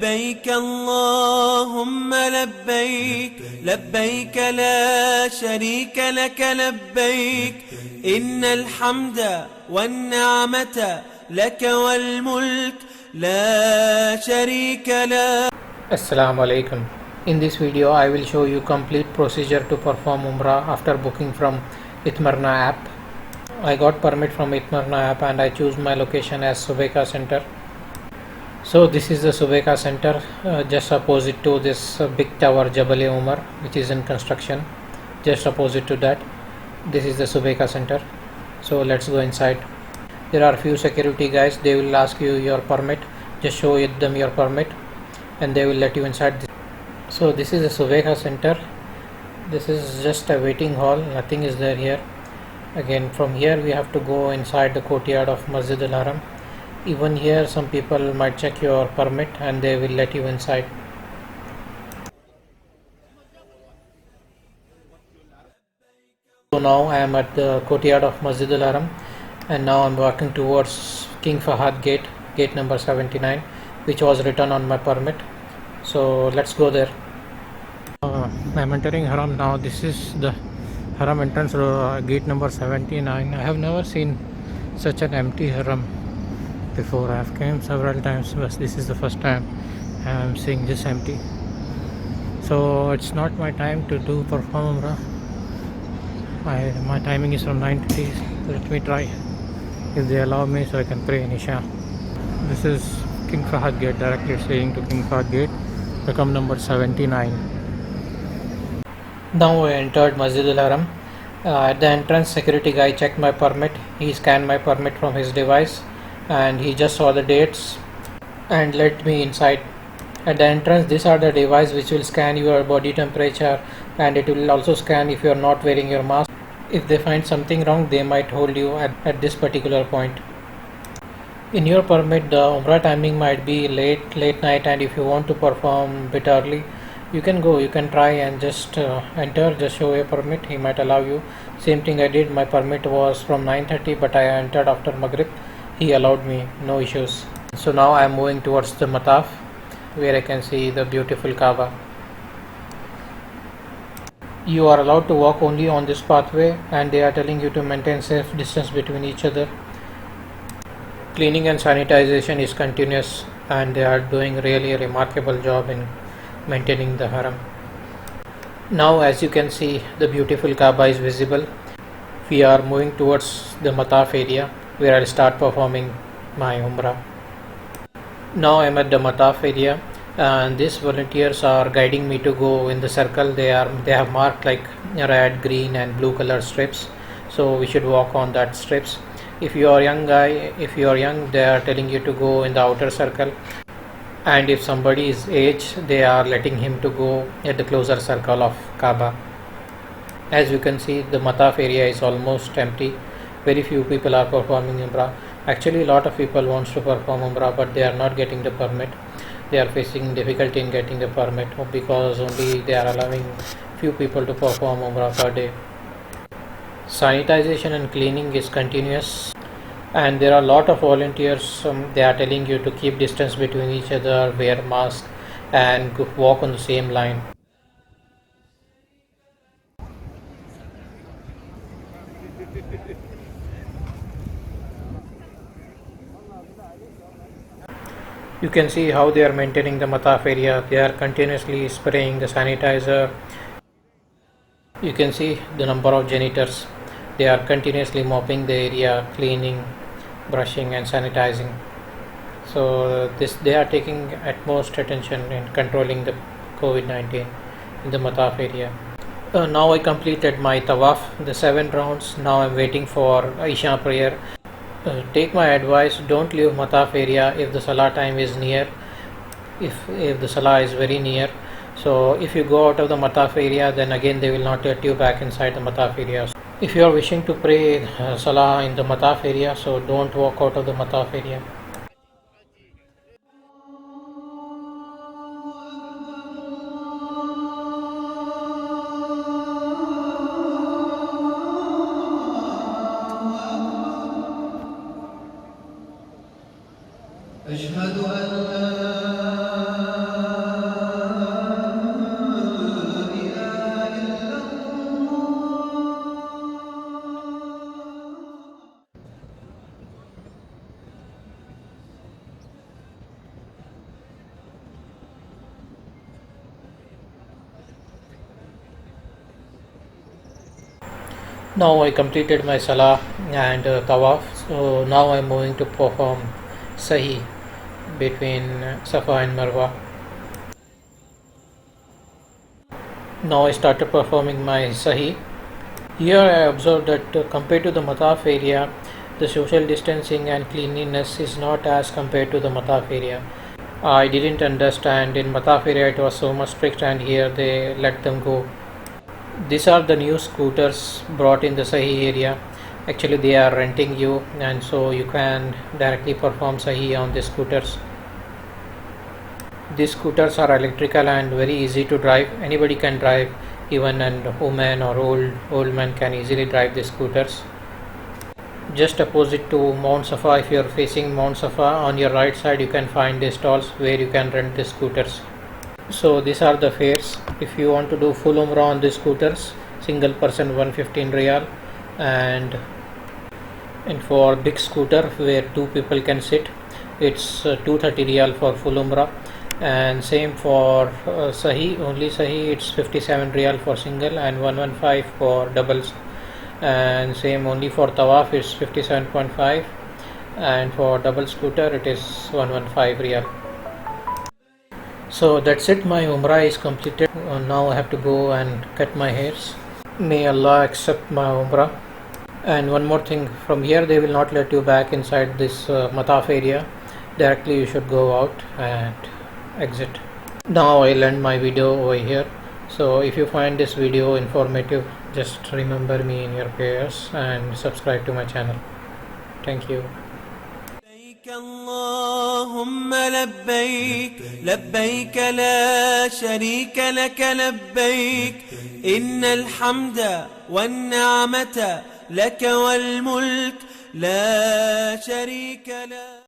لبيك اللهم لبيك لبيك لا شريك لك لبيك إن الحمد والنعمة لك والملك لا شريك له. Assalamu alaikum. In this video I will show you complete procedure to perform Umrah after booking from Itmarna app. I got permit from Itmarna app and I choose my location as Subeka Center. So this is the Subeka Center, just opposite to this big tower Jabal Umar, which is in construction. Just opposite to that, this is the Subeka Center. So let's go inside. There are few security guys. They will ask you your permit. Just show them your permit and they will let you inside. So this is the Subeka Center. This is just a waiting hall. Nothing is there here. Again, from here we have to go inside the courtyard of Masjid Al Haram. Even here some people might check your permit and they will let you inside. So now I am at the courtyard of Masjid Al Haram and now I am walking towards King Fahad gate, gate number 79, which was written on my permit. So let's go there. I am entering Haram now. This is the Haram entrance, gate number 79. I have never seen such an empty Haram before. I have came several times, but this is the first time I am seeing this empty. So it's not my time to do perform Umrah. My timing is from 9:30. Let me try if they allow me so I can pray in Isha. This is King Fahad gate, directly saying to King Fahad gate, rakam number 79. Now I entered Masjid Al Haram. At the entrance, security guy checked my permit. He scanned my permit from his device and he just saw the dates and let me inside. At the entrance, these are the device which will scan your body temperature and it will also scan if you are not wearing your mask. If they find something wrong, they might hold you at this particular point. In your permit, the Umrah timing might be late night, and if you want to perform a bit early, you can go, you can try and just enter, just show your permit, he might allow you. Same thing I did. My permit was from 9:30 but I entered after Maghrib. He allowed me, no issues. So now I am moving towards the Mataf, where I can see the beautiful Kaaba. You are allowed to walk only on this pathway and they are telling you to maintain safe distance between each other. Cleaning and sanitization is continuous and they are doing really a remarkable job in maintaining the Haram. Now as you can see, the beautiful Kaaba is visible. We are moving towards the Mataf area where I'll start performing my Umrah. Now I'm at the Mataf area and these volunteers are guiding me to go in the circle. They have marked like red, green and blue color strips, so we should walk on that strips. If you are young, they are telling you to go in the outer circle, and if somebody is aged, they are letting him to go at the closer circle of Kaaba. As you can see, the Mataf area is almost empty. Very few people are performing Umrah. Actually, a lot of people wants to perform Umrah but they are not getting the permit. They are facing difficulty in getting the permit because only they are allowing few people to perform Umrah per day. Sanitization and cleaning is continuous and there are a lot of volunteers. They are telling you to keep distance between each other, wear mask and walk on the same line. You can see how they are maintaining the Mataf area. They are continuously spraying the sanitizer. You can see the number of janitors. They are continuously mopping the area, cleaning, brushing and sanitizing. So they are taking utmost attention in controlling the COVID-19 in the Mataf area. Now I completed my tawaf, the 7 rounds. Now I am waiting for Isha prayer. Take my advice, don't leave Mataf area if the Salah time is near, if the Salah is very near. So if you go out of the Mataf area, then again they will not let you back inside the Mataf area. If you are wishing to pray Salah in the Mataf area, so don't walk out of the Mataf area. أشهد أن لا Now I completed my salah and tawaf, so now I'm moving to perform sahi between Safa and Marwa. Now I started performing my sahi. Here I observed that compared to the mataf area, the social distancing and cleanliness is not as compared to the mataf area. I didn't understand, in mataf area it was so much strict, and here they let them go. These are the new scooters brought in the sahi area. Actually they are renting you, and so you can directly perform sahi on the scooters. These scooters are electrical and very easy to drive. Anybody can drive, even a woman or old man can easily drive the scooters. Just opposite to Mount Safa, if you are facing Mount Safa, on your right side you can find the stalls where you can rent the scooters. So these are the fares. If you want to do full umrah on the scooters, single person 115 riyal, and for big scooter where two people can sit, it's 230 riyal for full umrah. And same for sahi, only sahi it's 57 riyal for single and 115 for doubles. And same only for tawaf it's 57.5, and for double scooter it is 115 riyal. So that's it, my umrah is completed. Now I have to go and cut my hairs. May Allah accept my umrah. And one more thing, from here they will not let you back inside this mataf area. Directly you should go out and exit. Now I'll end my video over here. So if you find this video informative, just remember me in your prayers and subscribe to my channel. Thank you. لبيك اللهم لبيك لبيك لا شريك لك لبيك إن الحمد والنعمة لك والملك لا شريك لك.